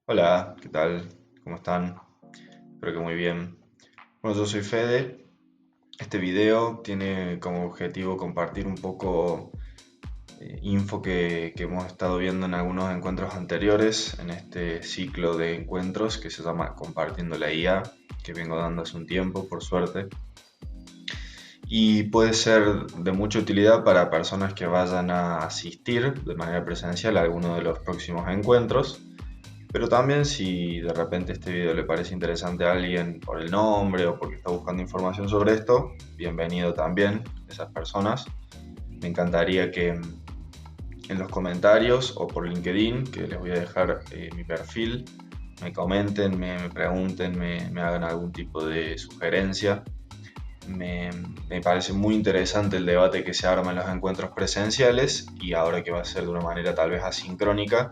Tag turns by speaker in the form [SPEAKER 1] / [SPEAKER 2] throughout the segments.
[SPEAKER 1] Hola, ¿qué tal? ¿Cómo están? Espero que muy bien. Bueno, yo soy Fede. Este video tiene como objetivo compartir un poco info que hemos estado viendo en algunos encuentros anteriores, en este ciclo de encuentros que se llama Compartiendo la IA, que vengo dando hace un tiempo, por suerte. Y puede ser de mucha utilidad para personas que vayan a asistir de manera presencial a alguno de los próximos encuentros. Pero también si de repente este video le parece interesante a alguien por el nombre o porque está buscando información sobre esto, bienvenido también esas personas. Me encantaría que en los comentarios o por LinkedIn, que les voy a dejar mi perfil, me comenten, me pregunten, me hagan algún tipo de sugerencia. Me, me parece muy interesante el debate que se arma en los encuentros presenciales y ahora que va a ser de una manera tal vez asincrónica,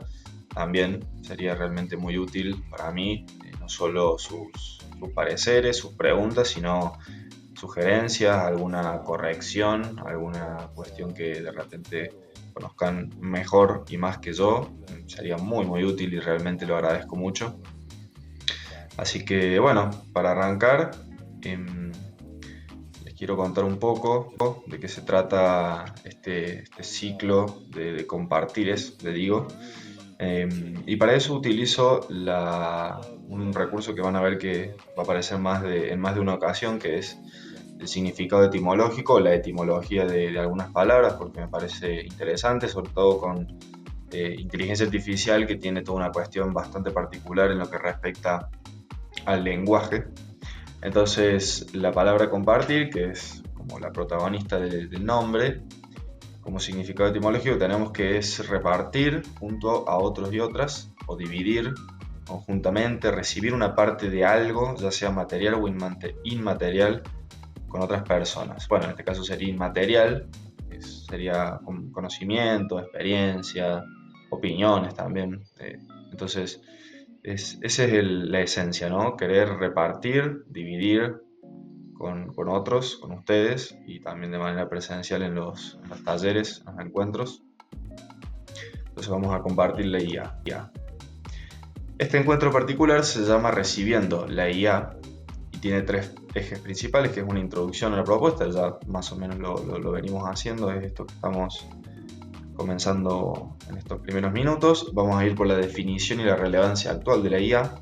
[SPEAKER 1] también sería realmente muy útil para mí, no solo sus pareceres, sus preguntas, sino sugerencias, alguna corrección, alguna cuestión que de repente conozcan mejor y más que yo. Sería muy muy útil y realmente lo agradezco mucho. Así que bueno, para arrancar, em, les quiero contar un poco de qué se trata este ciclo de compartires, le digo. Y para eso utilizo un recurso que van a ver que va a aparecer en más de una ocasión, que es el significado etimológico, la etimología de algunas palabras, porque me parece interesante, sobre todo con inteligencia artificial, que tiene toda una cuestión bastante particular en lo que respecta al lenguaje. Entonces, la palabra compartir, que es como la protagonista del nombre, como significado etimológico tenemos que es repartir junto a otros y otras, o dividir conjuntamente, recibir una parte de algo, ya sea material o inmaterial, con otras personas. Bueno, en este caso sería inmaterial, sería conocimiento, experiencia, opiniones también. Entonces, esa es la esencia, ¿no? Querer repartir, dividir con otros, con ustedes y también de manera presencial en en los talleres, en los encuentros. Entonces vamos a compartir la IA. Este encuentro particular se llama Recibiendo la IA y tiene tres ejes principales, que es una introducción a la propuesta, ya más o menos lo venimos haciendo, es esto que estamos comenzando en estos primeros minutos. Vamos a ir por la definición y la relevancia actual de la IA.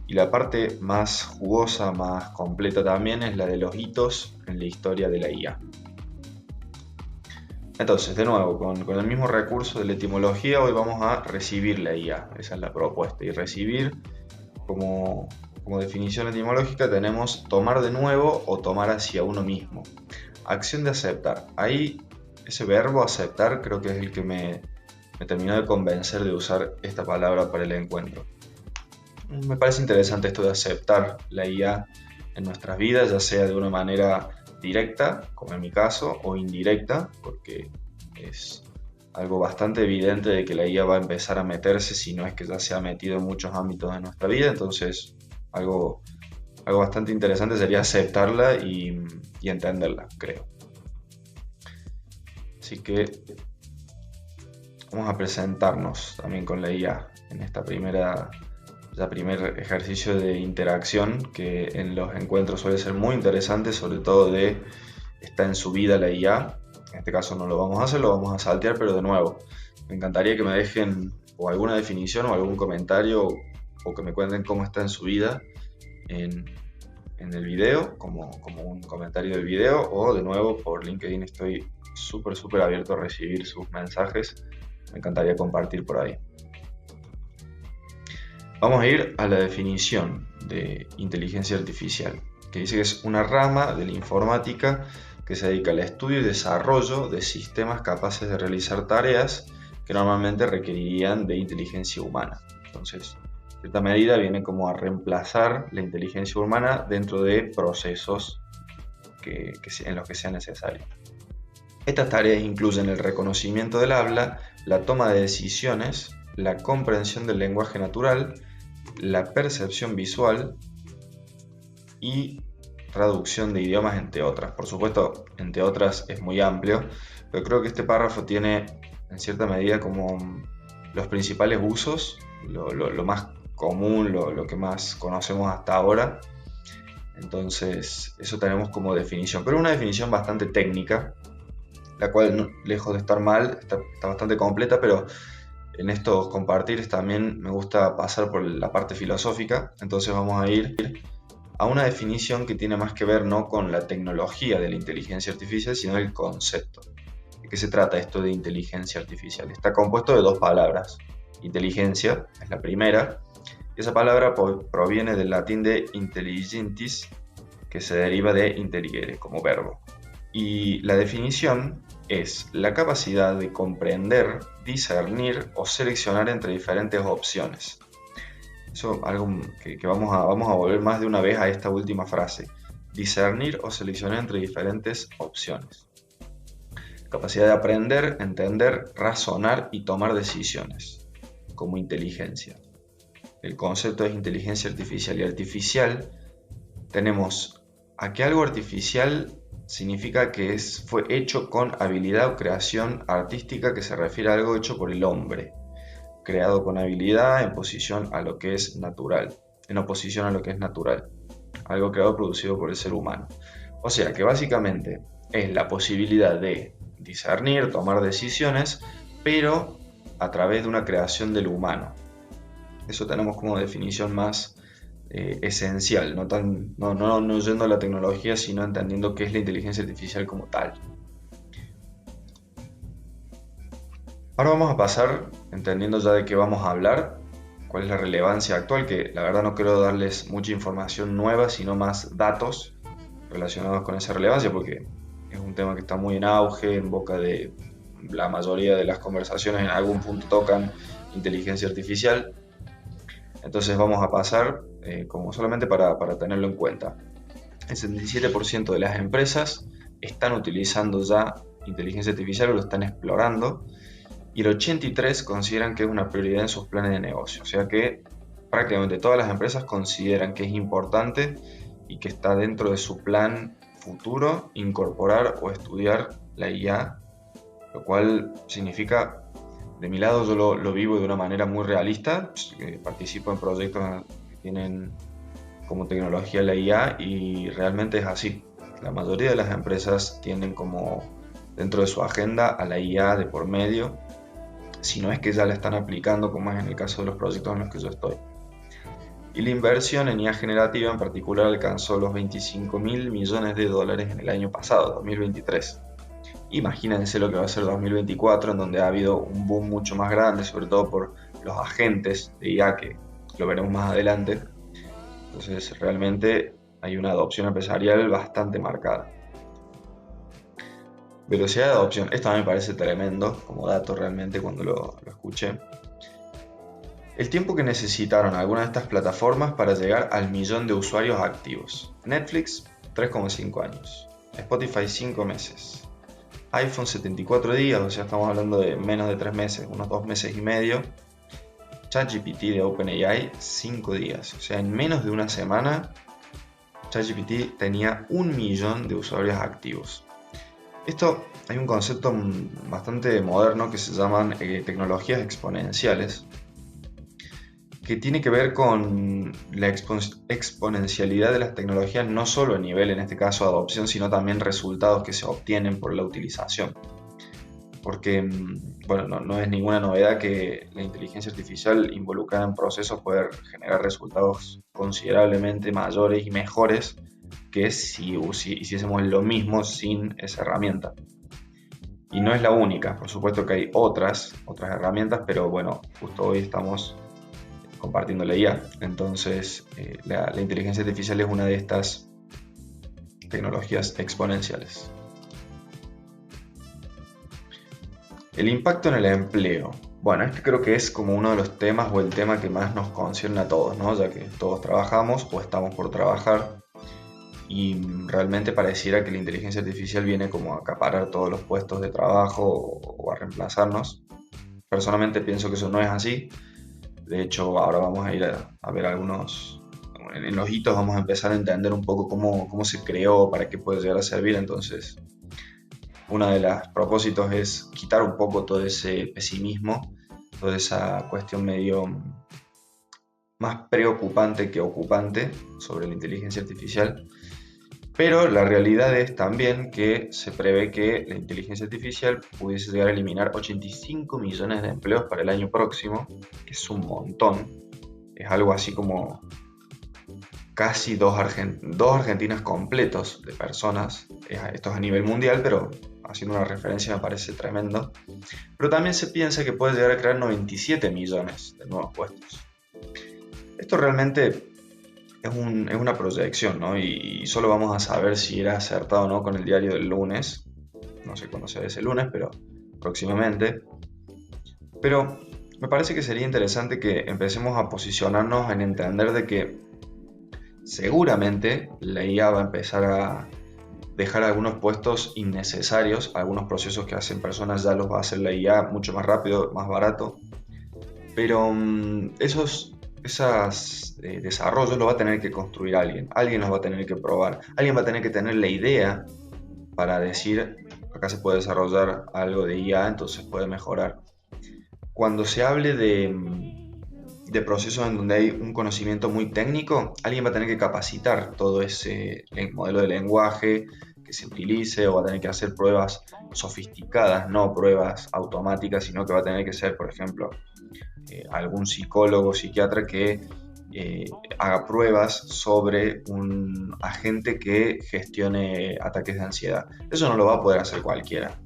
[SPEAKER 1] Y la parte más jugosa, más completa también, es la de los hitos en la historia de la IA. Entonces, de nuevo, con el mismo recurso de la etimología, hoy vamos a recibir la IA. Esa es la propuesta. Y recibir, como, como definición etimológica, tenemos tomar de nuevo o tomar hacia uno mismo. Acción de aceptar. Ahí, ese verbo aceptar creo que es el que me terminó de convencer de usar esta palabra para el encuentro. Me parece interesante esto de aceptar la IA en nuestras vidas, ya sea de una manera directa, como en mi caso, o indirecta, porque es algo bastante evidente de que la IA va a empezar a meterse, si no es que ya se ha metido en muchos ámbitos de nuestra vida. Entonces algo, algo bastante interesante sería aceptarla y entenderla, creo. Así que vamos a presentarnos también con la IA en esta primer ejercicio de interacción, que en los encuentros suele ser muy interesante, sobre todo de está en su vida la IA. En este caso no lo vamos a hacer, lo vamos a saltear, pero de nuevo, me encantaría que me dejen o alguna definición o algún comentario o que me cuenten cómo está en su vida en, en el video, como un comentario del video, o de nuevo por LinkedIn. Estoy súper abierto a recibir sus mensajes, me encantaría compartir por ahí. Vamos a ir a la definición de inteligencia artificial, que dice que es una rama de la informática que se dedica al estudio y desarrollo de sistemas capaces de realizar tareas que normalmente requerirían de inteligencia humana. Entonces, en cierta medida viene como a reemplazar la inteligencia humana dentro de procesos en los que sea necesario. Estas tareas incluyen el reconocimiento del habla, la toma de decisiones, la comprensión del lenguaje natural, la percepción visual y traducción de idiomas, entre otras. Por supuesto, entre otras es muy amplio, pero creo que este párrafo tiene en cierta medida como los principales usos, lo más común, lo que más conocemos hasta ahora. Entonces, eso tenemos como definición, pero una definición bastante técnica, la cual, lejos de estar mal, está bastante completa, pero en estos compartires también me gusta pasar por la parte filosófica. Entonces vamos a ir a una definición que tiene más que ver no con la tecnología de la inteligencia artificial, sino el concepto. ¿De qué se trata esto de inteligencia artificial? Está compuesto de dos palabras. Inteligencia es la primera, y esa palabra proviene del latín de intelligentis, que se deriva de intelligere como verbo. Y la definición es la capacidad de comprender, discernir o seleccionar entre diferentes opciones. Eso algo que vamos a volver más de una vez a esta última frase. Discernir o seleccionar entre diferentes opciones. Capacidad de aprender, entender, razonar y tomar decisiones, como inteligencia. El concepto es inteligencia artificial, y artificial tenemos a que algo artificial significa que fue hecho con habilidad o creación artística, que se refiere a algo hecho por el hombre, creado con habilidad en oposición a lo que es natural, algo creado o producido por el ser humano. O sea que básicamente es la posibilidad de discernir, tomar decisiones, pero a través de una creación del humano. Eso tenemos como definición más esencial, no yendo a la tecnología, sino entendiendo qué es la inteligencia artificial como tal. Ahora vamos a pasar, entendiendo ya de qué vamos a hablar, cuál es la relevancia actual, que la verdad no quiero darles mucha información nueva, sino más datos relacionados con esa relevancia, porque es un tema que está muy en auge, en boca de la mayoría de las conversaciones, en algún punto tocan inteligencia artificial. Entonces vamos a pasar, como solamente para tenerlo en cuenta. El 77% de las empresas están utilizando ya inteligencia artificial o lo están explorando, y el 83% consideran que es una prioridad en sus planes de negocio. O sea que prácticamente todas las empresas consideran que es importante y que está dentro de su plan futuro incorporar o estudiar la IA, lo cual significa, de mi lado yo lo vivo de una manera muy realista. Participo en proyectos que tienen como tecnología la IA y realmente es así. La mayoría de las empresas tienen como dentro de su agenda a la IA de por medio, si no es que ya la están aplicando, como es en el caso de los proyectos en los que yo estoy. Y la inversión en IA generativa en particular alcanzó los 25.000 millones de dólares en el año pasado, 2023. Imagínense lo que va a ser 2024, en donde ha habido un boom mucho más grande, sobre todo por los agentes de IA, que lo veremos más adelante. Entonces realmente hay una adopción empresarial bastante marcada. Velocidad de adopción, esto a mí me parece tremendo como dato realmente cuando lo escuché. El tiempo que necesitaron algunas de estas plataformas para llegar al 1.000.000 de usuarios activos. Netflix, 3,5 años. Spotify, 5 meses. iPhone, 74 días, o sea, estamos hablando de menos de 3 meses, unos 2 meses y medio. ChatGPT de OpenAI, 5 días. O sea, en menos de una semana, ChatGPT tenía 1.000.000 de usuarios activos. Esto, hay un concepto bastante moderno que se llaman tecnologías exponenciales, que tiene que ver con la exponencialidad de las tecnologías, no solo a nivel, en este caso, adopción, sino también resultados que se obtienen por la utilización. Porque, bueno, no es ninguna novedad que la inteligencia artificial involucrada en procesos puede generar resultados considerablemente mayores y mejores que si hiciésemos lo mismo sin esa herramienta. Y no es la única, por supuesto que hay otras herramientas, pero bueno, justo hoy estamos compartiendo la IA. Entonces, la inteligencia artificial es una de estas tecnologías exponenciales. El impacto en el empleo. Bueno, este creo que es como uno de los temas o el tema que más nos concierne a todos, ¿no? Ya que todos trabajamos o estamos por trabajar, y realmente pareciera que la inteligencia artificial viene como a acaparar todos los puestos de trabajo o a reemplazarnos. Personalmente pienso que eso no es así. De hecho, ahora vamos a ir a ver algunos, en los hitos vamos a empezar a entender un poco cómo se creó, para qué puede llegar a servir. Entonces, uno de los propósitos es quitar un poco todo ese pesimismo, toda esa cuestión medio más preocupante que ocupante sobre la inteligencia artificial, pero la realidad es también que se prevé que la inteligencia artificial pudiese llegar a eliminar 85 millones de empleos para el año próximo, que es un montón. Es algo así como casi dos Argentinas completos de personas. Esto es a nivel mundial, pero haciendo una referencia me parece tremendo. Pero también se piensa que puede llegar a crear 97 millones de nuevos puestos. Esto realmente es una proyección, ¿no? Y solo vamos a saber si era acertado o no con el diario del lunes. No sé cuándo será ese lunes, pero próximamente. Pero me parece que sería interesante que empecemos a posicionarnos en entender de que seguramente la IA va a empezar a dejar algunos puestos innecesarios, algunos procesos que hacen personas ya los va a hacer la IA mucho más rápido, más barato, pero esos desarrollos los va a tener que construir alguien los va a tener que probar, alguien va a tener que tener la idea para decir, acá se puede desarrollar algo de IA, entonces puede mejorar. Cuando se hable de procesos en donde hay un conocimiento muy técnico, alguien va a tener que capacitar todo ese modelo de lenguaje que se utilice, o va a tener que hacer pruebas sofisticadas, no pruebas automáticas, sino que va a tener que ser, por ejemplo, algún psicólogo o psiquiatra que eh, haga pruebas sobre un agente que gestione ataques de ansiedad. Eso no lo va a poder hacer cualquiera.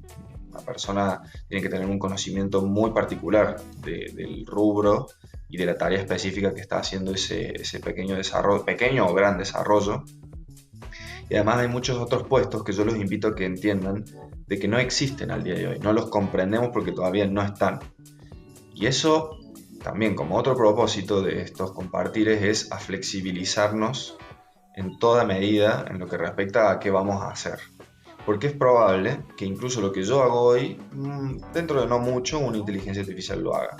[SPEAKER 1] Una persona tiene que tener un conocimiento muy particular del rubro y de la tarea específica que está haciendo ese pequeño desarrollo, pequeño o gran desarrollo. Y además hay muchos otros puestos que yo los invito a que entiendan de que no existen al día de hoy, no los comprendemos porque todavía no están. Y eso también, como otro propósito de estos compartires, es a flexibilizarnos en toda medida en lo que respecta a qué vamos a hacer. Porque es probable que incluso lo que yo hago hoy, dentro de no mucho, una inteligencia artificial lo haga.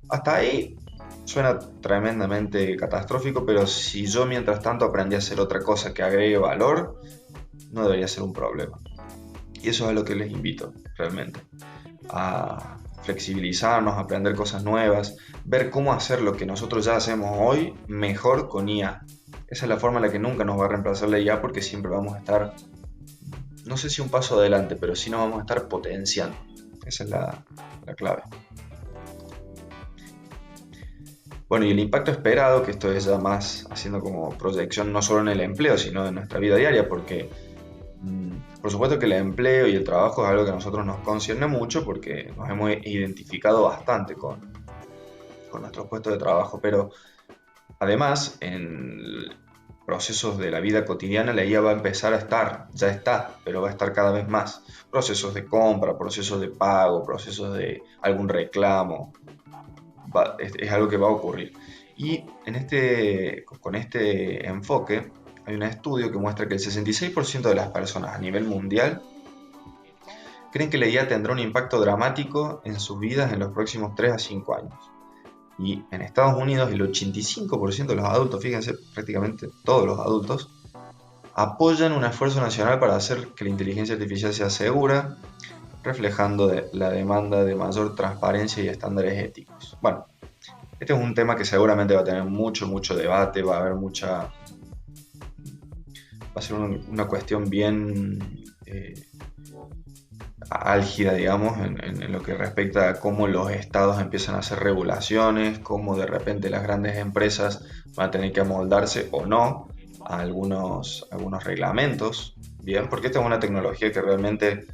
[SPEAKER 1] Hasta ahí suena tremendamente catastrófico, pero si yo mientras tanto aprendí a hacer otra cosa que agregue valor, no debería ser un problema. Y eso es a lo que les invito, realmente. A flexibilizarnos, a aprender cosas nuevas, ver cómo hacer lo que nosotros ya hacemos hoy mejor con IA. Esa es la forma en la que nunca nos va a reemplazar la IA, porque siempre vamos a estar, no sé si un paso adelante, pero sí nos vamos a estar potenciando. Esa es la clave. Bueno, y el impacto esperado, que esto es ya más haciendo como proyección no solo en el empleo, sino en nuestra vida diaria, porque por supuesto que el empleo y el trabajo es algo que a nosotros nos concierne mucho porque nos hemos identificado bastante con nuestros puestos de trabajo, pero además en procesos de la vida cotidiana la IA va a empezar a estar, ya está, pero va a estar cada vez más. Procesos de compra, procesos de pago, procesos de algún reclamo, es algo que va a ocurrir. Y con este enfoque hay un estudio que muestra que el 66% de las personas a nivel mundial creen que la IA tendrá un impacto dramático en sus vidas en los próximos 3 a 5 años. Y en Estados Unidos el 85% de los adultos, fíjense, prácticamente todos los adultos, apoyan un esfuerzo nacional para hacer que la inteligencia artificial sea segura, reflejando la demanda de mayor transparencia y estándares éticos. Bueno, este es un tema que seguramente va a tener mucho debate, va a haber va a ser una cuestión bien álgida, digamos, en lo que respecta a cómo los estados empiezan a hacer regulaciones, cómo de repente las grandes empresas van a tener que amoldarse o no a algunos reglamentos, bien, porque esta es una tecnología que realmente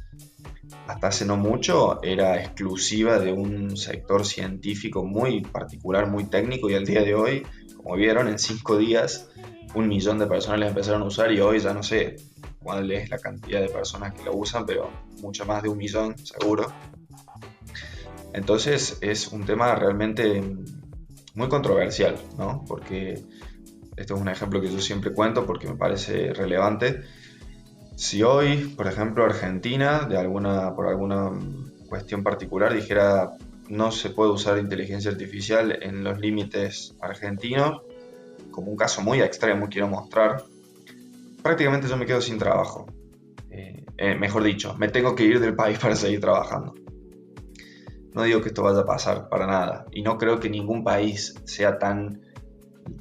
[SPEAKER 1] hasta hace no mucho era exclusiva de un sector científico muy particular, muy técnico, y al día de hoy, como vieron, en 5 días 1 millón de personas la empezaron a usar, y hoy ya no sé cuál es la cantidad de personas que lo usan, pero mucho más de 1 millón seguro. Entonces es un tema realmente muy controversial, ¿no? Porque esto es un ejemplo que yo siempre cuento porque me parece relevante. Si hoy, por ejemplo, Argentina, por alguna cuestión particular, dijera no se puede usar inteligencia artificial en los límites argentinos, como un caso muy extremo quiero mostrar, prácticamente yo me quedo sin trabajo. Mejor dicho, me tengo que ir del país para seguir trabajando. No digo que esto vaya a pasar para nada, y no creo que ningún país sea tan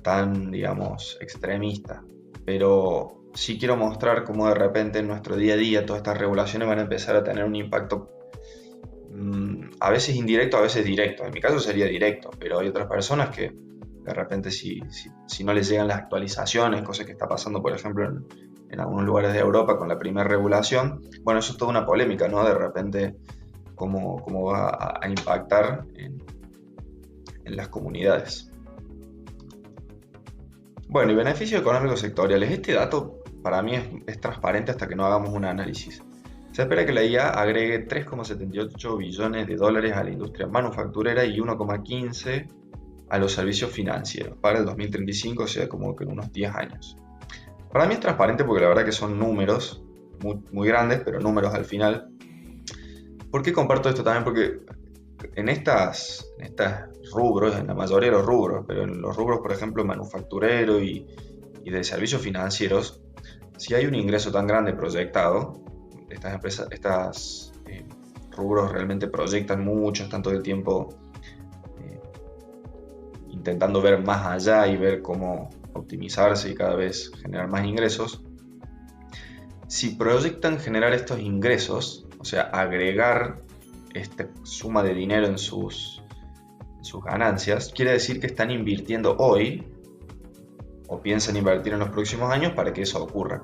[SPEAKER 1] tan, digamos, extremista, pero sí quiero mostrar cómo de repente en nuestro día a día todas estas regulaciones van a empezar a tener un impacto a veces indirecto, a veces directo. En mi caso sería directo, pero hay otras personas que de repente si no les llegan las actualizaciones, cosas que está pasando, por ejemplo, en algunos lugares de Europa con la primera regulación, bueno, eso es toda una polémica, ¿no? De repente, cómo va a impactar en las comunidades. Bueno, y beneficios económicos sectoriales. Este dato para mí es transparente hasta que no hagamos un análisis. Se espera que la IA agregue 3,78 billones de dólares a la industria manufacturera y 1,15 a los servicios financieros para el 2035, o sea, como que en unos 10 años. Para mí es transparente porque la verdad que son números muy grandes, pero números al final. ¿Por qué comparto esto también? Porque en estas rubros, en la mayoría de los rubros, pero en los rubros, por ejemplo, manufacturero y de servicios financieros, si hay un ingreso tan grande proyectado, estas empresas, rubros realmente proyectan mucho, están todo el tiempo intentando ver más allá y ver cómo optimizarse y cada vez generar más ingresos. Si proyectan generar estos ingresos, o sea, agregar esta suma de dinero en sus ganancias, quiere decir que están invirtiendo hoy o piensan invertir en los próximos años para que eso ocurra.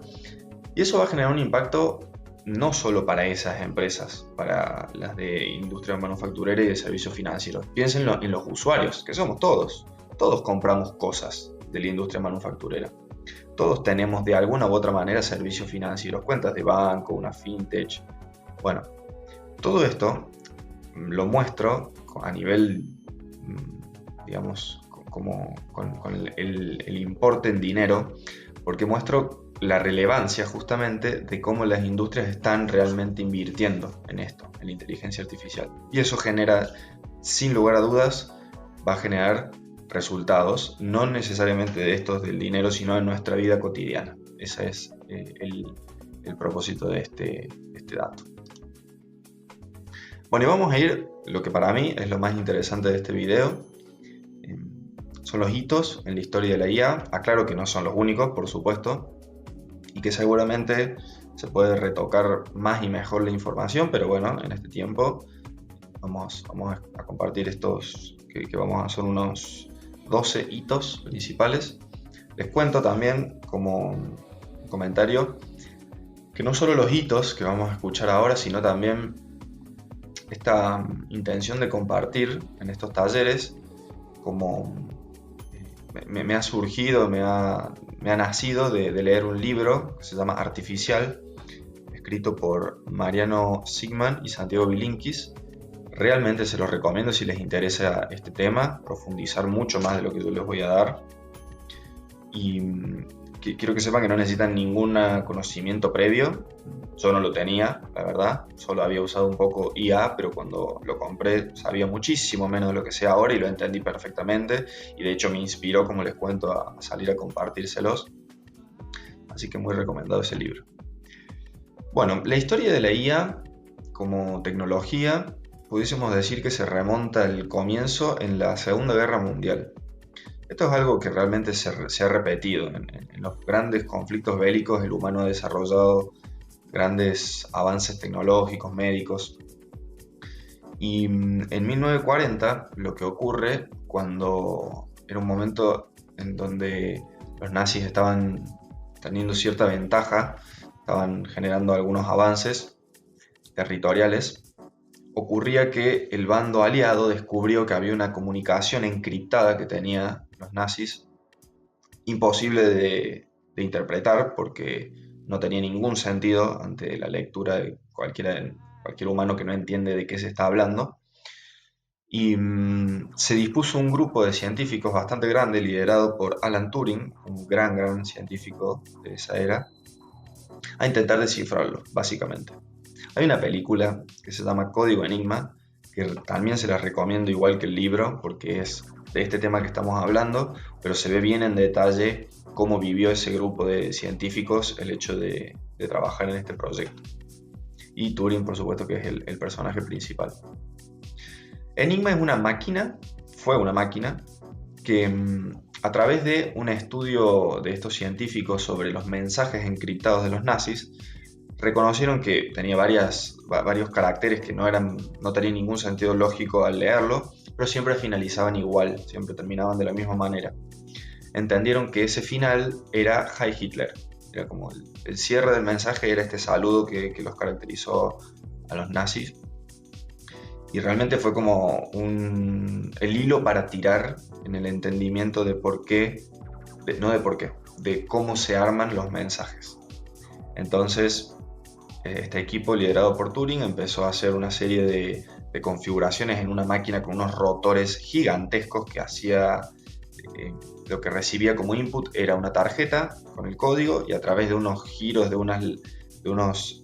[SPEAKER 1] Y eso va a generar un impacto no solo para esas empresas, para las de industria manufacturera y de servicios financieros. Piensen en los usuarios, que somos todos. Todos compramos cosas de la industria manufacturera. Todos tenemos de alguna u otra manera servicios financieros, cuentas de banco, una fintech. Bueno, todo esto lo muestro a nivel, digamos, como con el importe en dinero, porque muestro la relevancia justamente de cómo las industrias están realmente invirtiendo en esto, en la inteligencia artificial. Y eso genera, sin lugar a dudas, va a generar resultados, no necesariamente de estos del dinero, sino en nuestra vida cotidiana. Ese es el propósito de este dato. Bueno, y vamos a ir, lo que para mí es lo más interesante de este video, son los hitos en la historia de la IA. Aclaro que no son los únicos, por supuesto, y que seguramente se puede retocar más y mejor la información, pero bueno, en este tiempo vamos a compartir estos, que vamos a hacer unos 12 hitos principales. Les cuento también como comentario que no solo los hitos que vamos a escuchar ahora, sino también esta intención de compartir en estos talleres, como me ha surgido, me ha nacido de leer un libro que se llama Artificial, escrito por Mariano Sigman y Santiago Bilinkis. Realmente se los recomiendo si les interesa este tema, profundizar mucho más de lo que yo les voy a dar. Y quiero que sepan que no necesitan ningún conocimiento previo. Yo no lo tenía, la verdad. Solo había usado un poco IA, pero cuando lo compré sabía muchísimo menos de lo que sé ahora y lo entendí perfectamente. Y de hecho me inspiró, como les cuento, a salir a compartírselos. Así que muy recomendado ese libro. Bueno, la historia de la IA como tecnología, pudiésemos decir que se remonta al comienzo en la Segunda Guerra Mundial. Esto es algo que realmente se ha repetido. En los grandes conflictos bélicos el humano ha desarrollado grandes avances tecnológicos, médicos. Y en 1940 lo que ocurre, cuando era un momento en donde los nazis estaban teniendo cierta ventaja, estaban generando algunos avances territoriales, ocurría que el bando aliado descubrió que había una comunicación encriptada que tenía los nazis, imposible de interpretar porque no tenía ningún sentido ante la lectura de cualquier humano que no entiende de qué se está hablando. Y se dispuso un grupo de científicos bastante grande, liderado por Alan Turing, un gran científico de esa era, a intentar descifrarlo, básicamente. Hay una película que se llama Código Enigma, que también se las recomiendo igual que el libro, porque es de este tema que estamos hablando, pero se ve bien en detalle cómo vivió ese grupo de científicos el hecho de trabajar en este proyecto. Y Turing, por supuesto, que es el personaje principal. Enigma es una máquina, fue una máquina, que a través de un estudio de estos científicos sobre los mensajes encriptados de los nazis, reconocieron que tenía varios caracteres que no tenían ningún sentido lógico al leerlo, pero siempre finalizaban igual, siempre terminaban de la misma manera. Entendieron que ese final era Heil Hitler, era como el cierre del mensaje, era este saludo que los caracterizó a los nazis. Y realmente fue como el hilo para tirar en el entendimiento de por qué, de cómo se arman los mensajes. Entonces, este equipo liderado por Turing empezó a hacer una serie de configuraciones en una máquina con unos rotores gigantescos que hacía, lo que recibía como input era una tarjeta con el código, y a través de unos giros de unos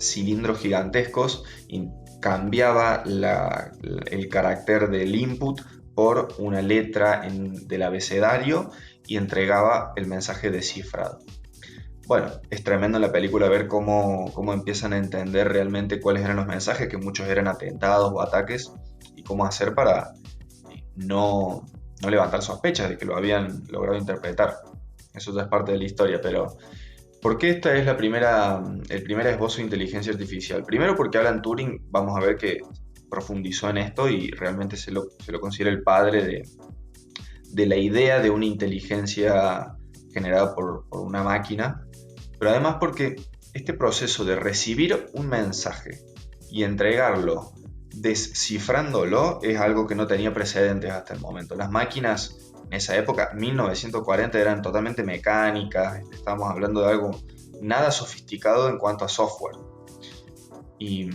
[SPEAKER 1] cilindros gigantescos cambiaba el carácter del input por una letra del abecedario y entregaba el mensaje descifrado. Bueno, es tremendo en la película ver cómo empiezan a entender realmente cuáles eran los mensajes, que muchos eran atentados o ataques, y cómo hacer para no levantar sospechas de que lo habían logrado interpretar. Eso ya es parte de la historia, pero ¿por qué esta es el primer esbozo de inteligencia artificial? Primero porque Alan Turing, vamos a ver que profundizó en esto y realmente se lo considera el padre de la idea de una inteligencia generada por una máquina, pero además porque este proceso de recibir un mensaje y entregarlo descifrándolo es algo que no tenía precedentes hasta el momento. Las máquinas en esa época, 1940, eran totalmente mecánicas, estábamos hablando de algo nada sofisticado en cuanto a software. Y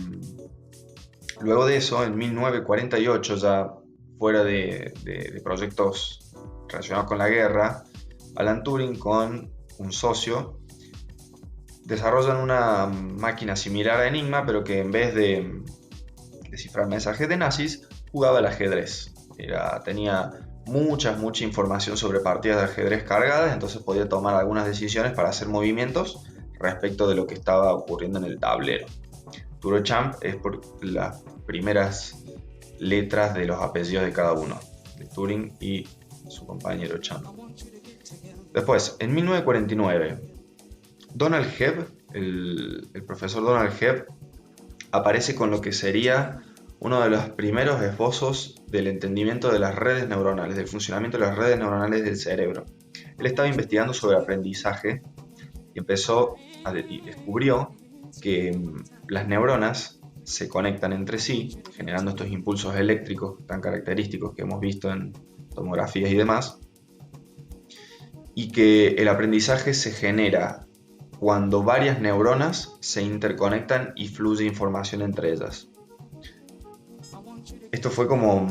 [SPEAKER 1] luego de eso, en 1948, ya fuera de proyectos relacionados con la guerra, Alan Turing con un socio desarrollan una máquina similar a Enigma, pero que en vez de descifrar mensajes de nazis, jugaba al ajedrez. Tenía mucha información sobre partidas de ajedrez cargadas, entonces podía tomar algunas decisiones para hacer movimientos respecto de lo que estaba ocurriendo en el tablero. Duchamp es por las primeras letras de los apellidos de cada uno, de Turing y su compañero Champ. Después, en 1949, Donald Hebb, el profesor Donald Hebb, aparece con lo que sería uno de los primeros esbozos del entendimiento de las redes neuronales, del funcionamiento de las redes neuronales del cerebro. Él estaba investigando sobre aprendizaje y descubrió que las neuronas se conectan entre sí, generando estos impulsos eléctricos tan característicos que hemos visto en tomografías y demás, y que el aprendizaje se genera cuando varias neuronas se interconectan y fluye información entre ellas. Esto fue como...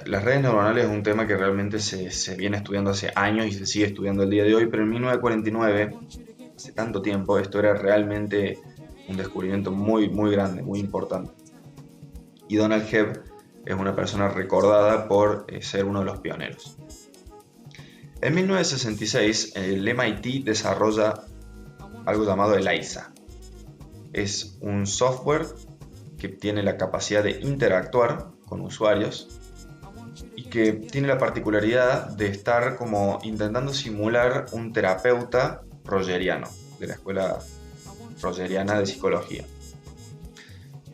[SPEAKER 1] Las redes neuronales es un tema que realmente se viene estudiando hace años y se sigue estudiando el día de hoy, pero en 1949, hace tanto tiempo, esto era realmente un descubrimiento muy grande, muy importante. Y Donald Hebb es una persona recordada por ser uno de los pioneros. En 1966, el MIT desarrolla algo llamado ELIZA. Es un software que tiene la capacidad de interactuar con usuarios y que tiene la particularidad de estar como intentando simular un terapeuta rogeriano, de la escuela rogeriana de psicología.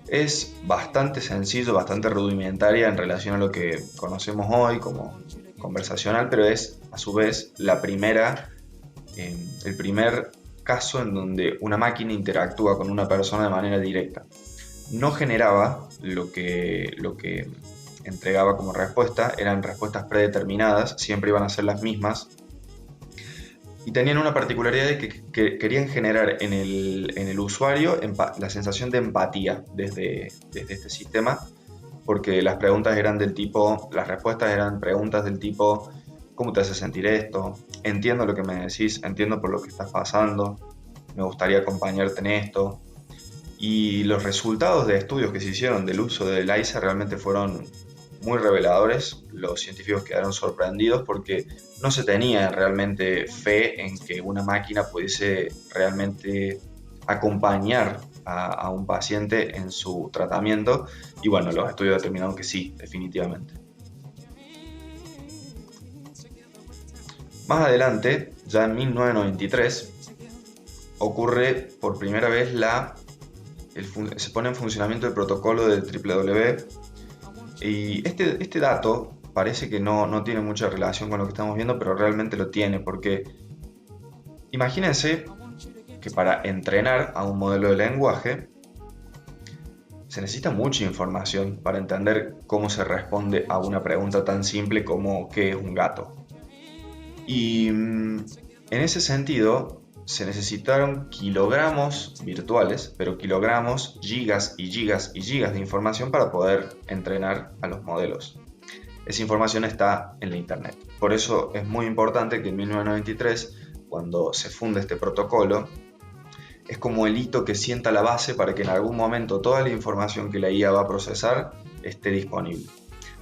[SPEAKER 1] Es bastante sencillo, bastante rudimentaria en relación a lo que conocemos hoy como conversacional, pero es a su vez el primer caso en donde una máquina interactúa con una persona de manera directa. No generaba lo que entregaba como respuesta, eran respuestas predeterminadas, siempre iban a ser las mismas, y tenían una particularidad de que querían generar en el usuario la sensación de empatía desde este sistema, porque las respuestas eran preguntas del tipo: ¿cómo te hace sentir esto? Entiendo lo que me decís, entiendo por lo que estás pasando, me gustaría acompañarte en esto. Y los resultados de estudios que se hicieron del uso de ELIZA realmente fueron muy reveladores. Los científicos quedaron sorprendidos porque no se tenía realmente fe en que una máquina pudiese realmente acompañar a un paciente en su tratamiento, y bueno, los estudios determinaron que sí, definitivamente. Más adelante, ya en 1993, ocurre por primera vez se pone en funcionamiento el protocolo del WWW. Y este dato parece que no tiene mucha relación con lo que estamos viendo, pero realmente lo tiene, porque imagínense que para entrenar a un modelo de lenguaje se necesita mucha información para entender cómo se responde a una pregunta tan simple como ¿qué es un gato? Y en ese sentido se necesitaron kilogramos virtuales, pero kilogramos, gigas y gigas y gigas de información para poder entrenar a los modelos. Esa información está en la internet. Por eso es muy importante que en 1993, cuando se funda este protocolo, es como el hito que sienta la base para que en algún momento toda la información que la IA va a procesar esté disponible.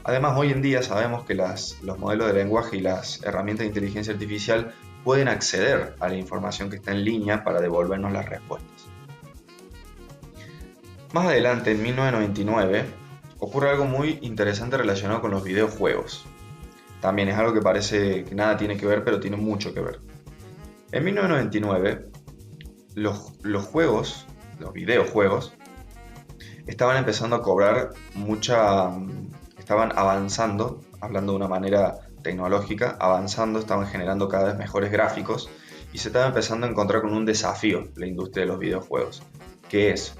[SPEAKER 1] Además, hoy en día sabemos que los modelos de lenguaje y las herramientas de inteligencia artificial pueden acceder a la información que está en línea para devolvernos las respuestas. Más adelante, en 1999, ocurre algo muy interesante relacionado con los videojuegos. También es algo que parece que nada tiene que ver, pero tiene mucho que ver. En 1999, los videojuegos, estaban empezando a cobrar estaban avanzando, hablando de una manera tecnológica, avanzando, estaban generando cada vez mejores gráficos y se estaba empezando a encontrar con un desafío la industria de los videojuegos, que es,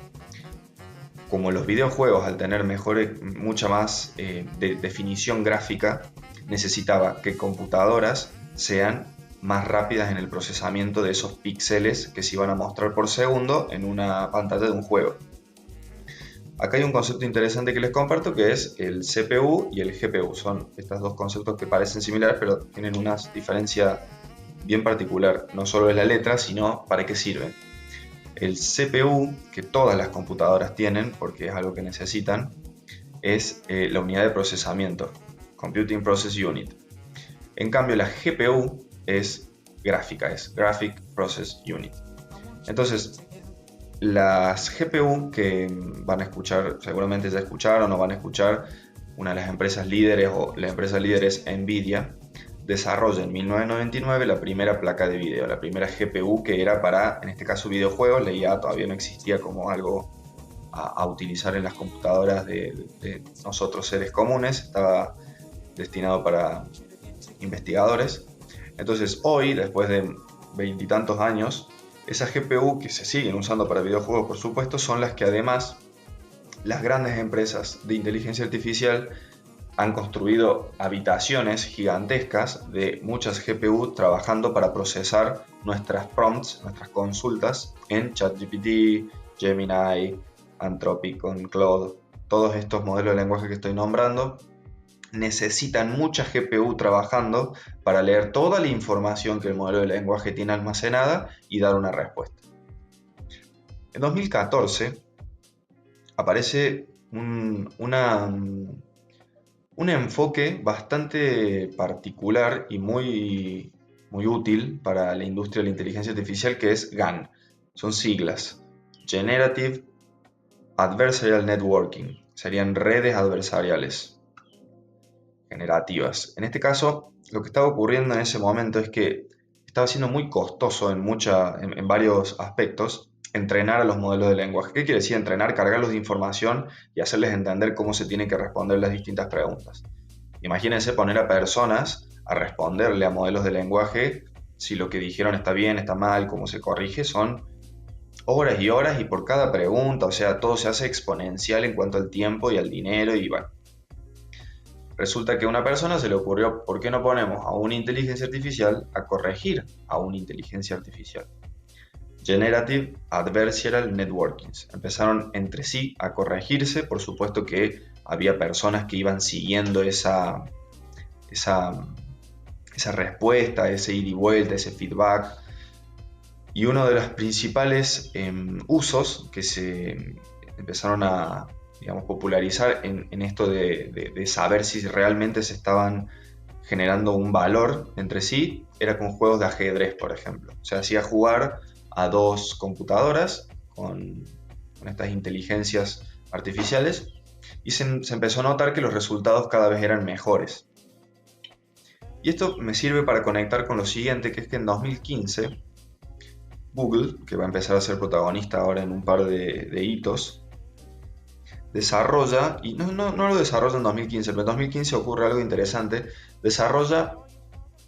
[SPEAKER 1] como los videojuegos al tener mucha más definición gráfica, necesitaba que computadoras sean más rápidas en el procesamiento de esos píxeles que se iban a mostrar por segundo en una pantalla de un juego. Acá hay un concepto interesante que les comparto, que es el CPU y el GPU. Son estos dos conceptos que parecen similares, pero tienen una diferencia bien particular. No solo es la letra, sino para qué sirven. El CPU, que todas las computadoras tienen, porque es algo que necesitan, es la unidad de procesamiento, Computing Process Unit. En cambio, la GPU es gráfica, es Graphic Process Unit. Entonces, las GPU que van a escuchar, seguramente ya escucharon o van a escuchar, una de las empresas líderes o la empresa líder es Nvidia, desarrolla en 1999 la primera placa de video, la primera GPU que era para, en este caso, videojuegos. La IA todavía no existía como algo a utilizar en las computadoras de nosotros seres comunes, estaba destinado para investigadores. Entonces hoy, después de veintitantos años, esas GPU que se siguen usando para videojuegos, por supuesto, son las que además las grandes empresas de inteligencia artificial han construido habitaciones gigantescas de muchas GPU trabajando para procesar nuestras prompts, nuestras consultas en ChatGPT, Gemini, Anthropic, Claude. Todos estos modelos de lenguaje que estoy nombrando necesitan mucha GPU trabajando para leer toda la información que el modelo de lenguaje tiene almacenada y dar una respuesta. En 2014 aparece un enfoque bastante particular y muy útil para la industria de la inteligencia artificial, que es GAN. Son siglas: Generative Adversarial Networking. Serían redes adversariales generativas. En este caso, lo que estaba ocurriendo en ese momento es que estaba siendo muy costoso en varios aspectos entrenar a los modelos de lenguaje. ¿Qué quiere decir entrenar? Cargarlos de información y hacerles entender cómo se tienen que responder las distintas preguntas. Imagínense poner a personas a responderle a modelos de lenguaje si lo que dijeron está bien, está mal, cómo se corrige. Son horas y horas y por cada pregunta, o sea, todo se hace exponencial en cuanto al tiempo y al dinero y bueno. Resulta que a una persona se le ocurrió, ¿por qué no ponemos a una inteligencia artificial a corregir a una inteligencia artificial? Generative Adversarial Networkings. Empezaron entre sí a corregirse, por supuesto que había personas que iban siguiendo esa respuesta, ese ida y vuelta, ese feedback. Y uno de los principales usos que se empezaron a, digamos, popularizar en esto de saber si realmente se estaban generando un valor entre sí, era con juegos de ajedrez, por ejemplo. Se hacía jugar a dos computadoras con estas inteligencias artificiales y se empezó a notar que los resultados cada vez eran mejores. Y esto me sirve para conectar con lo siguiente, que es que en 2015 Google, que va a empezar a ser protagonista ahora en un par de hitos, desarrolla, y no lo desarrolla en 2015, pero en 2015 ocurre algo interesante, desarrolla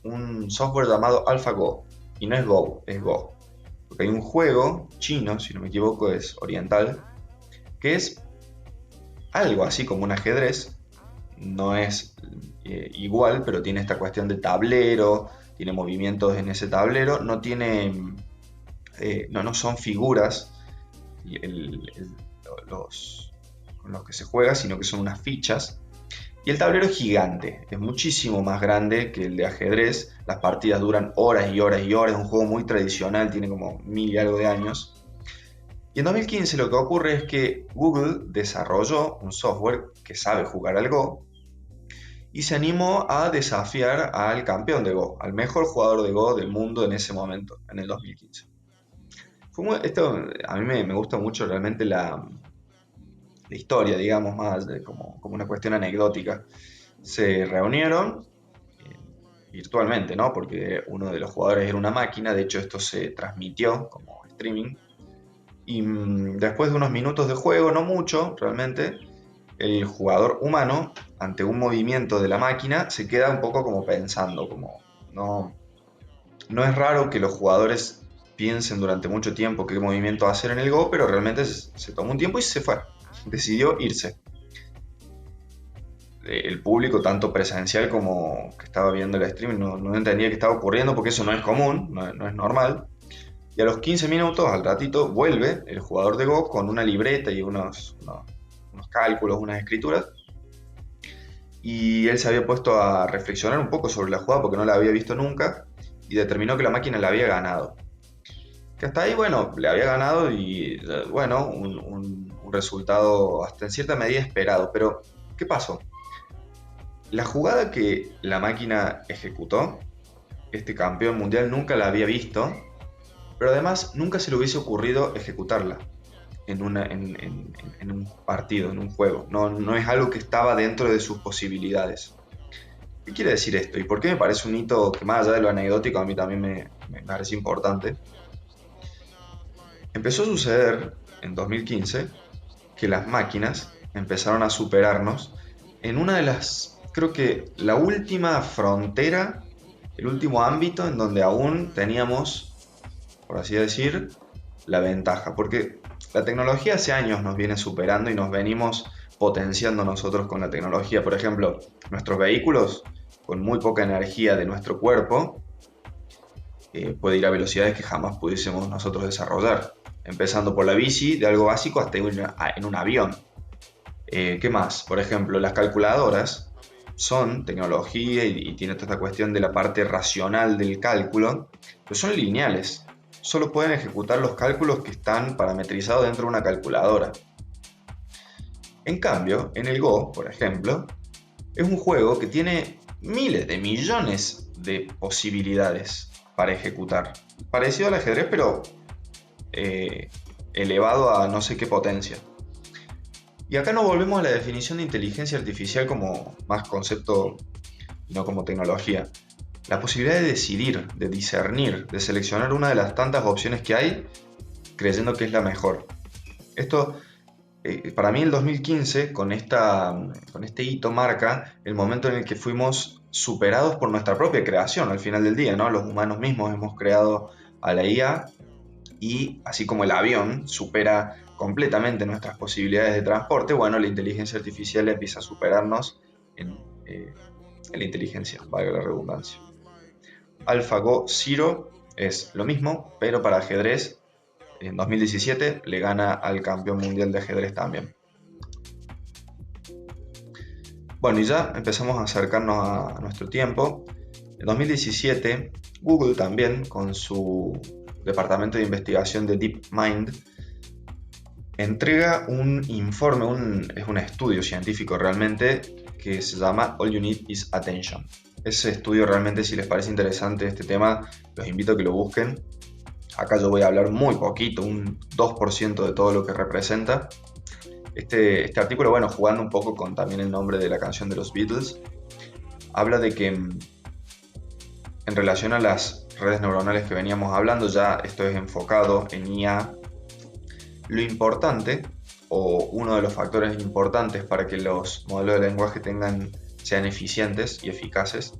[SPEAKER 1] un software llamado AlphaGo, y no es Go, es Go. Porque hay un juego chino, si no me equivoco es oriental, que es algo así como un ajedrez, no es igual, pero tiene esta cuestión de tablero, tiene movimientos en ese tablero, no tiene, no son figuras los, con los que se juega, sino que son unas fichas. Y el tablero es gigante, es muchísimo más grande que el de ajedrez. Las partidas duran horas y horas y horas, es un juego muy tradicional, tiene como 1000 y algo de años. Y en 2015 lo que ocurre es que Google desarrolló un software que sabe jugar al Go y se animó a desafiar al campeón de Go, al mejor jugador de Go del mundo en ese momento, en el 2015. Esto a mí me gusta mucho realmente la historia, digamos, más como una cuestión anecdótica. Se reunieron virtualmente, ¿no? Porque uno de los jugadores era una máquina, de hecho esto se transmitió como streaming. Y después de unos minutos de juego, no mucho realmente, el jugador humano, ante un movimiento de la máquina, se queda un poco como pensando, como no, no es raro que los jugadores piensen durante mucho tiempo qué movimiento hacer en el Go, pero realmente se tomó un tiempo y se fue, decidió irse. El público, tanto presencial como que estaba viendo el stream, no entendía qué estaba ocurriendo porque eso no es común, no es normal. Y a los 15 minutos, al ratito, vuelve el jugador de Go con una libreta y unos cálculos, unas escrituras. Y él se había puesto a reflexionar un poco sobre la jugada porque no la había visto nunca y determinó que la máquina la había ganado. Que hasta ahí, bueno, le había ganado y, bueno, un resultado hasta en cierta medida esperado. Pero, ¿qué pasó? La jugada que la máquina ejecutó, este campeón mundial nunca la había visto, pero además nunca se le hubiese ocurrido ejecutarla en un partido, en un juego. No es algo que estaba dentro de sus posibilidades. ¿Qué quiere decir esto? ¿Y por qué me parece un hito que más allá de lo anecdótico a mí también me parece importante? Empezó a suceder en 2015 que las máquinas empezaron a superarnos en una de las, creo que la última frontera, el último ámbito en donde aún teníamos, por así decir, la ventaja. Porque la tecnología hace años nos viene superando y nos venimos potenciando nosotros con la tecnología. Por ejemplo, nuestros vehículos, con muy poca energía de nuestro cuerpo, puede ir a velocidades que jamás pudiésemos nosotros desarrollar. Empezando por la bici, de algo básico, hasta en un avión. ¿Qué más? Por ejemplo, las calculadoras son tecnología y tiene toda esta cuestión de la parte racional del cálculo, pero son lineales. Solo pueden ejecutar los cálculos que están parametrizados dentro de una calculadora. En cambio, en el Go, por ejemplo, es un juego que tiene miles de millones de posibilidades para ejecutar. Parecido al ajedrez, pero elevado a no sé qué potencia. Y acá nos volvemos a la definición de inteligencia artificial como más concepto y no como tecnología. La posibilidad de decidir, de discernir, de seleccionar una de las tantas opciones que hay, creyendo que es la mejor. Esto, para mí el 2015, con este hito, marca el momento en el que fuimos superados por nuestra propia creación al final del día, ¿no? Los humanos mismos hemos creado a la IA y así como el avión supera completamente nuestras posibilidades de transporte, bueno, la inteligencia artificial empieza a superarnos en la inteligencia, valga la redundancia. AlphaGo Zero es lo mismo, pero para ajedrez. En 2017 le gana al campeón mundial de ajedrez también. Bueno, y ya empezamos a acercarnos a nuestro tiempo. En 2017, Google también, con su departamento de investigación de DeepMind, entrega un informe, es un estudio científico realmente, que se llama All You Need Is Attention. Ese estudio realmente, si les parece interesante este tema, los invito a que lo busquen. Acá yo voy a hablar muy poquito, un 2% de todo lo que representa. Este artículo, bueno, jugando un poco con también el nombre de la canción de los Beatles, habla de que en relación a las redes neuronales que veníamos hablando, ya esto es enfocado en IA, lo importante o uno de los factores importantes para que los modelos de lenguaje sean eficientes y eficaces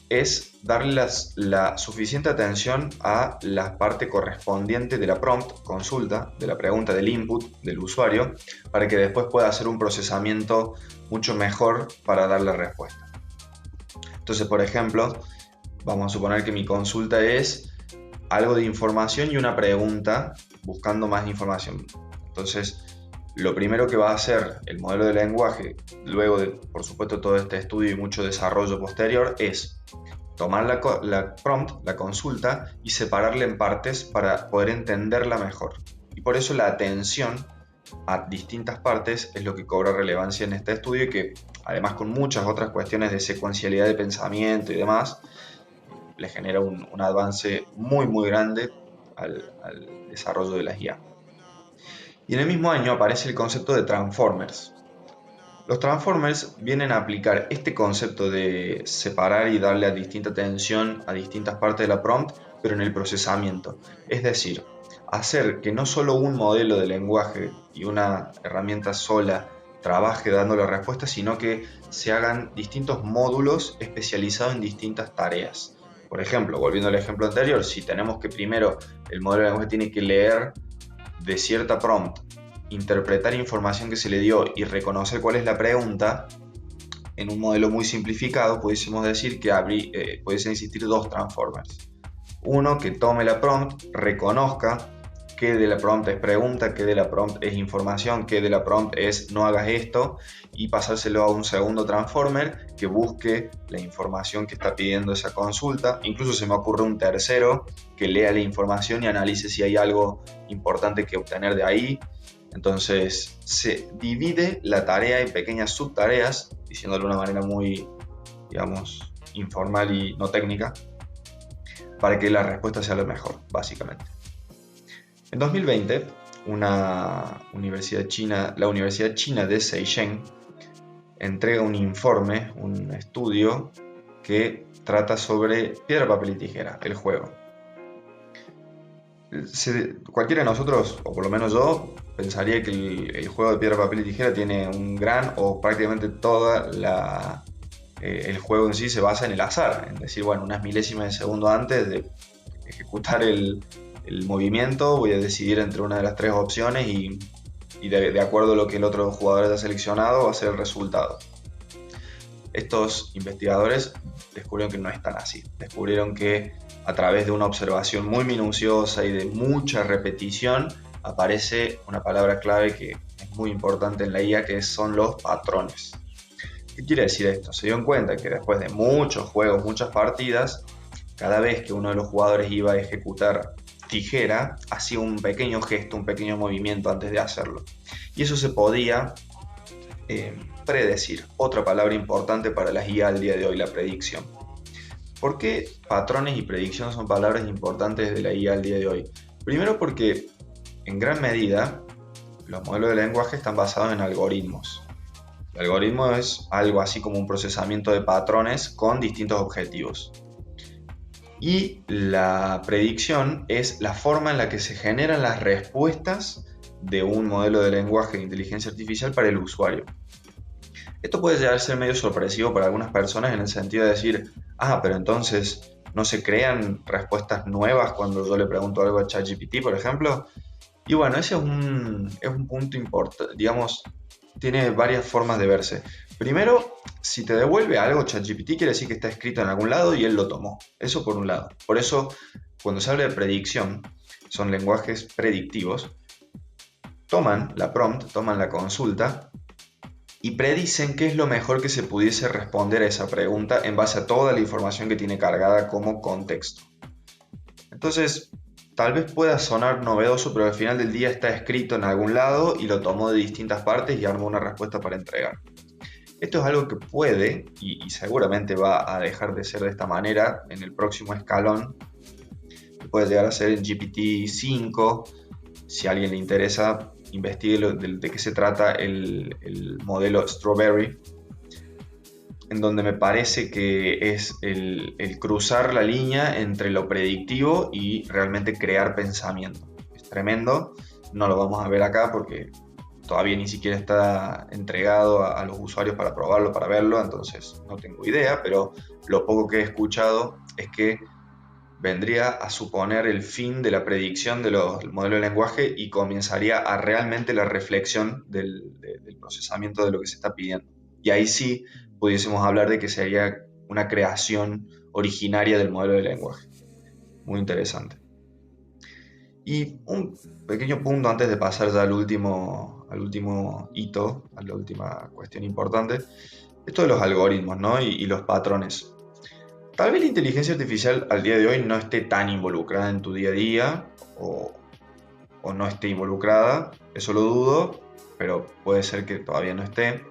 [SPEAKER 1] es darle la suficiente atención a la parte correspondiente de la prompt, consulta, de la pregunta, del input del usuario, para que después pueda hacer un procesamiento mucho mejor para dar la respuesta. Entonces, por ejemplo, vamos a suponer que mi consulta es algo de información y una pregunta buscando más información. Entonces, lo primero que va a hacer el modelo de lenguaje, luego de, por supuesto, todo este estudio y mucho desarrollo posterior, es tomar la prompt, la consulta, y separarla en partes para poder entenderla mejor. Y por eso la atención a distintas partes es lo que cobra relevancia en este estudio, y que además, con muchas otras cuestiones de secuencialidad de pensamiento y demás, le genera un avance muy grande al desarrollo de las IA. Y en el mismo año aparece el concepto de Transformers. Los Transformers vienen a aplicar este concepto de separar y darle a distinta atención a distintas partes de la prompt, pero en el procesamiento. Es decir, hacer que no solo un modelo de lenguaje y una herramienta sola trabaje dando la respuesta, sino que se hagan distintos módulos especializados en distintas tareas. Por ejemplo, volviendo al ejemplo anterior, si tenemos que primero el modelo de lenguaje tiene que leer de cierta prompt, interpretar información que se le dio y reconocer cuál es la pregunta, en un modelo muy simplificado pudiésemos decir que pudiesen existir dos transformers. Uno que tome la prompt, reconozca qué de la prompt es pregunta, qué de la prompt es información, qué de la prompt es no hagas esto, y pasárselo a un segundo transformer que busque la información que está pidiendo esa consulta. Incluso se me ocurre un tercero que lea la información y analice si hay algo importante que obtener de ahí. Entonces se divide la tarea en pequeñas subtareas, diciéndolo de una manera muy, digamos, informal y no técnica, para que la respuesta sea lo mejor, básicamente. En 2020, la Universidad China de Seychelles entrega un informe, un estudio que trata sobre piedra, papel y tijera, el juego. Cualquiera de nosotros, o por lo menos yo, pensaría que el juego de piedra, papel y tijera tiene un gran, o prácticamente el juego en sí se basa en el azar, en decir, bueno, unas milésimas de segundo antes de ejecutar el movimiento voy a decidir entre una de las tres opciones y de acuerdo a lo que el otro jugador haya seleccionado va a ser el resultado. Estos investigadores descubrieron que no es tan así. Descubrieron que a través de una observación muy minuciosa y de mucha repetición aparece una palabra clave que es muy importante en la IA, que son los patrones. ¿Qué quiere decir esto? Se dieron cuenta que después de muchos juegos, muchas partidas, cada vez que uno de los jugadores iba a ejecutar tijera, hacía un pequeño gesto, un pequeño movimiento antes de hacerlo. Y eso se podía predecir. Otra palabra importante para las IA al día de hoy, la predicción. ¿Por qué patrones y predicción son palabras importantes de la IA al día de hoy? Primero porque en gran medida los modelos de lenguaje están basados en algoritmos. El algoritmo es algo así como un procesamiento de patrones con distintos objetivos. Y la predicción es la forma en la que se generan las respuestas de un modelo de lenguaje de inteligencia artificial para el usuario. Esto puede llegar a ser medio sorpresivo para algunas personas en el sentido de decir, pero entonces no se crean respuestas nuevas cuando yo le pregunto algo a ChatGPT, por ejemplo. Y bueno, ese es un punto importante, digamos, tiene varias formas de verse. Primero, si te devuelve algo ChatGPT, quiere decir que está escrito en algún lado y él lo tomó. Eso por un lado. Por eso, cuando se habla de predicción, son lenguajes predictivos, toman la prompt, toman la consulta y predicen qué es lo mejor que se pudiese responder a esa pregunta en base a toda la información que tiene cargada como contexto. Entonces, tal vez pueda sonar novedoso, pero al final del día está escrito en algún lado y lo tomó de distintas partes y armó una respuesta para entregar. Esto es algo que puede y seguramente va a dejar de ser de esta manera en el próximo escalón. Puede llegar a ser en GPT-5. Si a alguien le interesa, investigue de qué se trata el modelo Strawberry. en donde me parece que es el cruzar la línea entre lo predictivo y realmente crear pensamiento. Es tremendo, no lo vamos a ver acá porque todavía ni siquiera está entregado a los usuarios para probarlo, para verlo, entonces no tengo idea, pero lo poco que he escuchado es que vendría a suponer el fin de la predicción de los modelos de lenguaje y comenzaría a realmente la reflexión del procesamiento de lo que se está pidiendo. Y ahí sí pudiésemos hablar de que sería una creación originaria del modelo de lenguaje. Muy interesante. Y un pequeño punto antes de pasar ya al último hito, a la última cuestión importante, esto de los algoritmos, ¿no? y los patrones. Tal vez la inteligencia artificial al día de hoy no esté tan involucrada en tu día a día o no esté involucrada, eso lo dudo, pero puede ser que todavía no esté.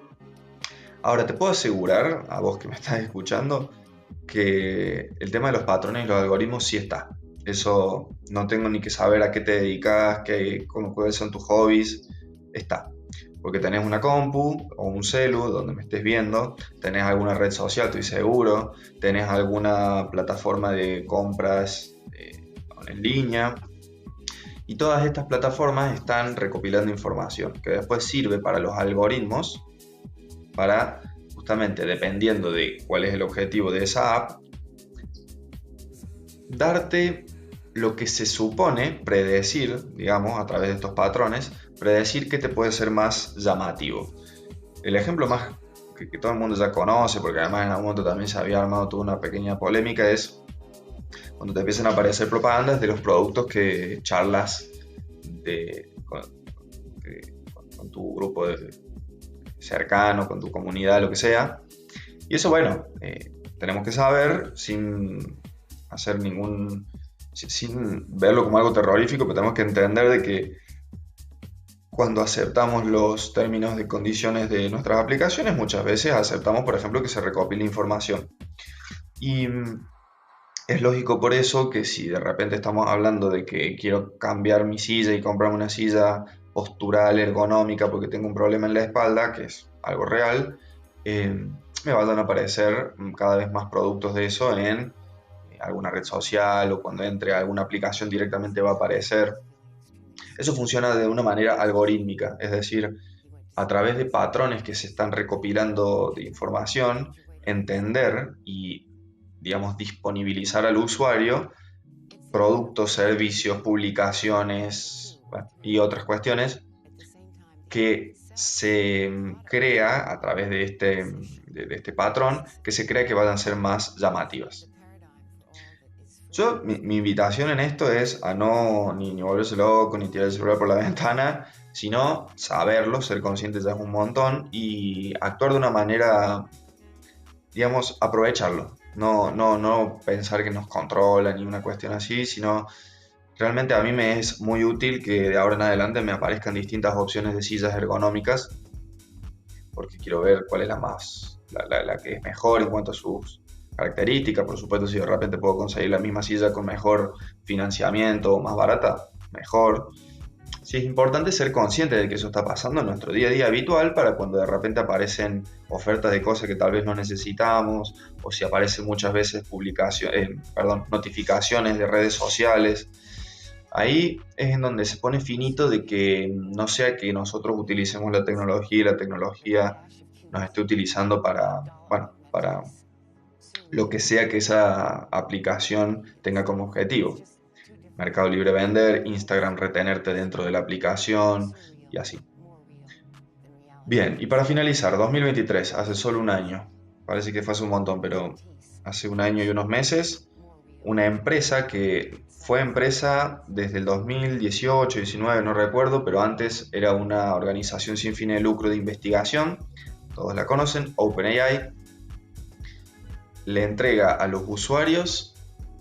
[SPEAKER 1] Ahora, te puedo asegurar, a vos que me estás escuchando, que el tema de los patrones y los algoritmos sí está. Eso no tengo ni que saber a qué te dedicas, cuáles son tus hobbies, está. Porque tenés una compu o un celu donde me estés viendo, tenés alguna red social, estoy seguro, tenés alguna plataforma de compras en línea, y todas estas plataformas están recopilando información que después sirve para los algoritmos, para justamente dependiendo de cuál es el objetivo de esa app, darte lo que se supone predecir, digamos, a través de estos patrones, predecir qué te puede ser más llamativo. El ejemplo más que todo el mundo ya conoce, porque además en algún momento también se había armado toda una pequeña polémica, es cuando te empiezan a aparecer propagandas de los productos que charlas con tu grupo cercano, con tu comunidad, lo que sea. Y eso, bueno, tenemos que saber sin hacer sin verlo como algo terrorífico, pero tenemos que entender de que cuando aceptamos los términos de condiciones de nuestras aplicaciones, muchas veces aceptamos, por ejemplo, que se recopile información. Y es lógico por eso que si de repente estamos hablando de que quiero cambiar mi silla y comprarme una silla postural, ergonómica, porque tengo un problema en la espalda, que es algo real, me van a aparecer cada vez más productos de eso en alguna red social o cuando entre a alguna aplicación directamente va a aparecer. Eso funciona de una manera algorítmica, es decir, a través de patrones que se están recopilando de información, entender y, digamos, disponibilizar al usuario productos, servicios, publicaciones, bueno, y otras cuestiones que se crea a través de este patrón, que se crea que van a ser más llamativas. Mi invitación en esto es a no ni volverse loco, ni tirar el celular por la ventana, sino saberlo, ser conscientes ya es un montón y actuar de una manera, digamos, aprovecharlo. No pensar que nos controla ni una cuestión así, sino realmente a mí me es muy útil que de ahora en adelante me aparezcan distintas opciones de sillas ergonómicas, porque quiero ver cuál es la que es mejor en cuanto a sus características. Por supuesto, si de repente puedo conseguir la misma silla con mejor financiamiento o más barata, mejor. Sí, es importante ser consciente de que eso está pasando en nuestro día a día habitual para cuando de repente aparecen ofertas de cosas que tal vez no necesitamos o si aparecen muchas veces notificaciones de redes sociales. Ahí es en donde se pone finito de que no sea que nosotros utilicemos la tecnología y la tecnología nos esté utilizando para lo que sea que esa aplicación tenga como objetivo. Mercado Libre vender, Instagram retenerte dentro de la aplicación y así. Bien, y para finalizar, 2023, hace solo un año, parece que fue hace un montón, pero hace un año y unos meses, una empresa que fue empresa desde el 2018, 19, no recuerdo, pero antes era una organización sin fines de lucro de investigación, todos la conocen, OpenAI, le entrega a los usuarios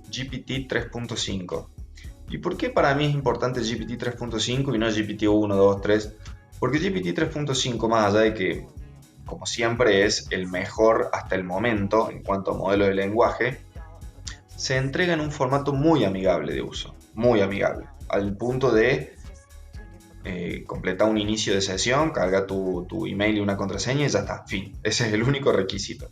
[SPEAKER 1] GPT 3.5. ¿Y por qué para mí es importante GPT 3.5 y no GPT 1, 2, 3? Porque GPT 3.5, más allá de que, como siempre, es el mejor hasta el momento en cuanto a modelo de lenguaje, se entrega en un formato muy amigable de uso, muy amigable, al punto de completar un inicio de sesión, carga tu email y una contraseña y ya está, fin. Ese es el único requisito.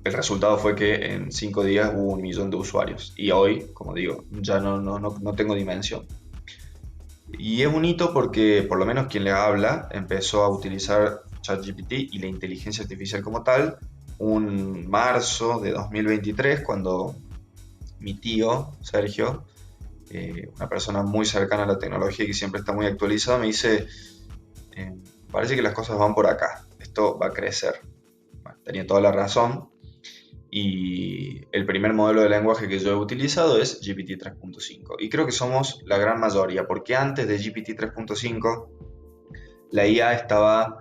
[SPEAKER 1] El resultado fue que en 5 días hubo 1 millón de usuarios. Y hoy, como digo, ya no tengo dimensión. Y es un hito porque por lo menos quien le habla empezó a utilizar ChatGPT y la inteligencia artificial como tal un marzo de 2023 cuando mi tío, Sergio, una persona muy cercana a la tecnología y que siempre está muy actualizado, me dice, eh, parece que las cosas van por acá, esto va a crecer. Bueno, tenía toda la razón y el primer modelo de lenguaje que yo he utilizado es GPT 3.5 y creo que somos la gran mayoría porque antes de GPT 3.5 la IA estaba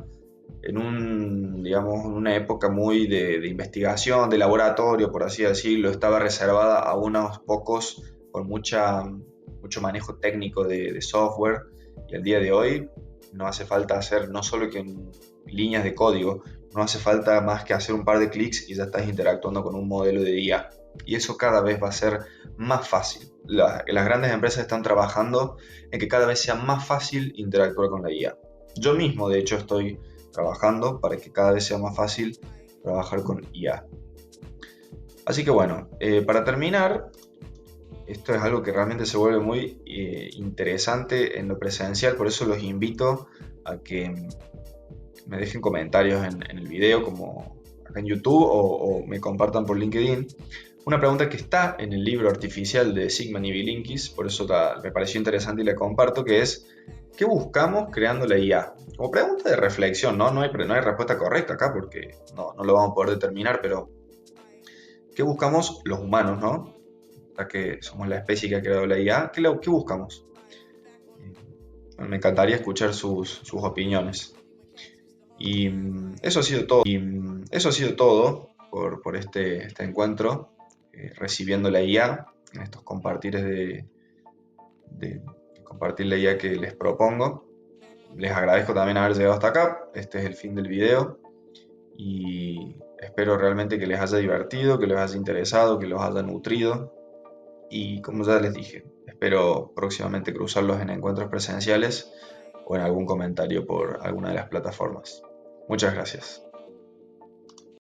[SPEAKER 1] digamos, en una época muy de investigación, de laboratorio, por así decirlo, estaba reservada a unos pocos con mucho manejo técnico de software y al día de hoy no hace falta hacer no solo que en líneas de código, no hace falta más que hacer un par de clics y ya estás interactuando con un modelo de IA. Y eso cada vez va a ser más fácil. Las grandes empresas están trabajando en que cada vez sea más fácil interactuar con la IA. Yo mismo, de hecho, estoy trabajando para que cada vez sea más fácil trabajar con IA. Así que bueno, para terminar, esto es algo que realmente se vuelve muy interesante en lo presencial, por eso los invito a que me dejen comentarios en el video, como acá en YouTube, o me compartan por LinkedIn. Una pregunta que está en el libro artificial de Sigman y Bilinkis, por eso me pareció interesante y la comparto, que es ¿qué buscamos creando la IA? Como pregunta de reflexión, ¿no? No hay respuesta correcta acá porque no lo vamos a poder determinar, pero ¿qué buscamos los humanos, ¿no? Ya que somos la especie que ha creado la IA, ¿qué buscamos? Bueno, me encantaría escuchar sus opiniones. Y eso ha sido todo por este encuentro, recibiendo la IA en estos compartires de compartir la IA que les propongo. Les agradezco también haber llegado hasta acá. Este es el fin del video y espero realmente que les haya divertido, que les haya interesado, que los haya nutrido. Y como ya les dije, espero próximamente cruzarlos en encuentros presenciales o en algún comentario por alguna de las plataformas. Muchas gracias.